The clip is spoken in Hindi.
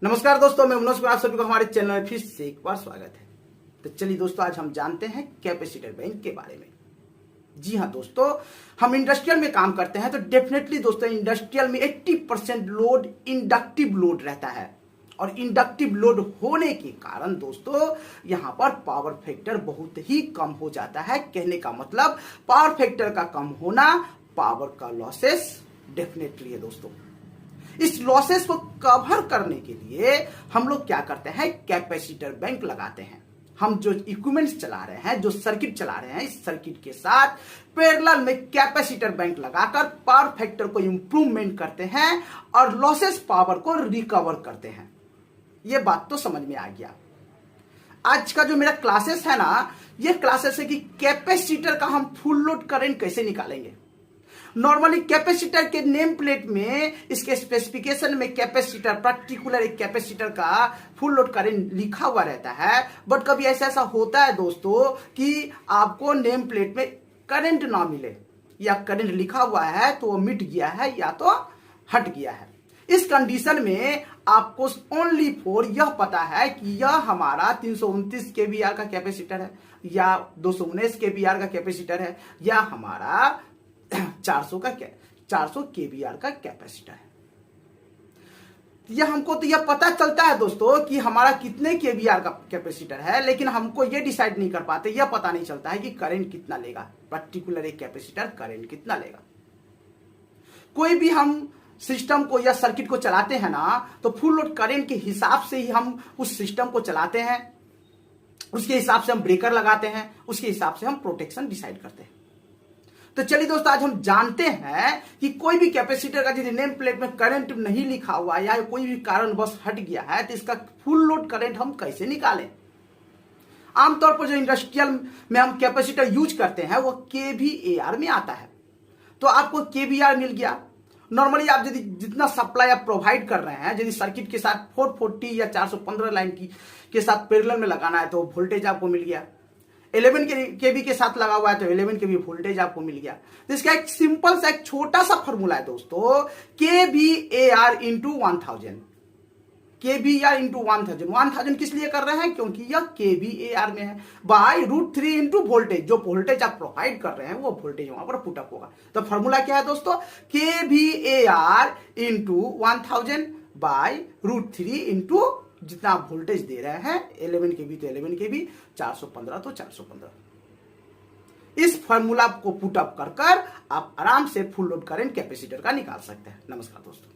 नमस्कार दोस्तों, मैं मनोज कुमार, आप सभी को हमारे चैनल में फिर से एक बार स्वागत है। तो चलिए दोस्तों, आज हम जानते हैं कैपेसिटर बैंक के बारे में। जी हाँ दोस्तों, हम इंडस्ट्रियल में काम करते हैं तो डेफिनेटली दोस्तों इंडस्ट्रियल में 80% लोड इंडक्टिव लोड रहता है। और इंडक्टिव लोड होने के कारण दोस्तों यहाँ पर पावर फैक्टर बहुत ही कम हो जाता है। कहने का मतलब पावर फैक्टर का कम होना पावर का लॉसेस डेफिनेटली है दोस्तों। इस लॉसेस को कवर करने के लिए हम लोग क्या करते हैं, कैपेसिटर बैंक लगाते हैं। हम जो इक्विपमेंट्स चला रहे हैं, जो सर्किट चला रहे हैं, इस सर्किट के साथ पैरेलल में कैपेसिटर बैंक लगाकर पावर फैक्टर को इंप्रूवमेंट करते हैं और लॉसेस पावर को रिकवर करते हैं। ये बात तो समझ में आ गया। आज का जो मेरा क्लासेस है ना, ये क्लासेस है कि कैपेसिटर का हम फुल लोड करंट कैसे निकालेंगे। नॉर्मली कैपेसिटर के नेम प्लेट में, इसके स्पेसिफिकेशन में कैपेसिटर, पर्टिकुलर एक कैपेसिटर का फुल लोड करंट लिखा हुआ रहता है। बट कभी ऐसा होता है दोस्तों कि आपको नेम प्लेट में करंट ना मिले, या करंट लिखा हुआ है तो वो मिट गया है या तो हट गया है। इस कंडीशन में आपको ओनली फॉर यह पता है कि यह हमारा 329 केवीआर का कैपेसिटर है, या 219 केवीआर का कैपेसिटर है, या हमारा 400 केवीआर का कैपेसिटर है। यह हमको तो यह पता चलता है दोस्तों कि हमारा कितने केवीआर का कैपेसिटर है, लेकिन हमको यह डिसाइड नहीं कर पाते, यह पता नहीं चलता है कि करंट कितना लेगा, पर्टिकुलर एक कैपेसिटर करंट कितना लेगा। कोई भी हम सिस्टम को या सर्किट को चलाते हैं ना, तो फुल लोड करंट के हिसाब से ही हम उस सिस्टम को चलाते हैं, उसके हिसाब से हम ब्रेकर लगाते हैं, उसके हिसाब से हम प्रोटेक्शन डिसाइड करते हैं। तो चलिए दोस्तों, आज हम जानते हैं कि कोई भी कैपेसिटर का यदि नेम प्लेट में करंट नहीं लिखा हुआ या कोई भी कारण बस हट गया है, तो इसका फुल लोड करंट हम कैसे निकालें। आमतौर पर जो इंडस्ट्रियल में हम कैपेसिटर यूज करते हैं वो केवीएआर में आता है। तो आपको केवीआर मिल गया। नॉर्मली आप यदि जितना सप्लाई आप प्रोवाइड कर रहे हैं, यदि सर्किट के साथ 440 या 415 लाइन के साथ पैरेलल में लगाना है तो वोल्टेज आपको मिल गया। 11 केवी के साथ लगा हुआ है तो 11 केवी वोल्टेज आपको मिल गया। तो इसका एक सिंपल सा एक छोटा सा फॉर्मूला है दोस्तों, केवीएआर इंटू 1000। केवीआर इंटू 1000 किस लिए कर रहे हैं, क्योंकि यह केवीएआर में है, बाय √3 इंटू वोल्टेज। जो वोल्टेज आप प्रोवाइड कर रहे हैं वो वोल्टेज वहां पर पुटअप होगा। तो फॉर्मूला क्या है दोस्तों, केवीएआर इंटू 1000 बाय √3 इंटू जितना आप वोल्टेज दे रहे हैं, 11 केवी तो 11 केवी, 415 तो 415। इस फॉर्मूला को पुटअप कर आप आराम से फुल लोड करंट कैपेसिटर का निकाल सकते हैं। नमस्कार दोस्तों।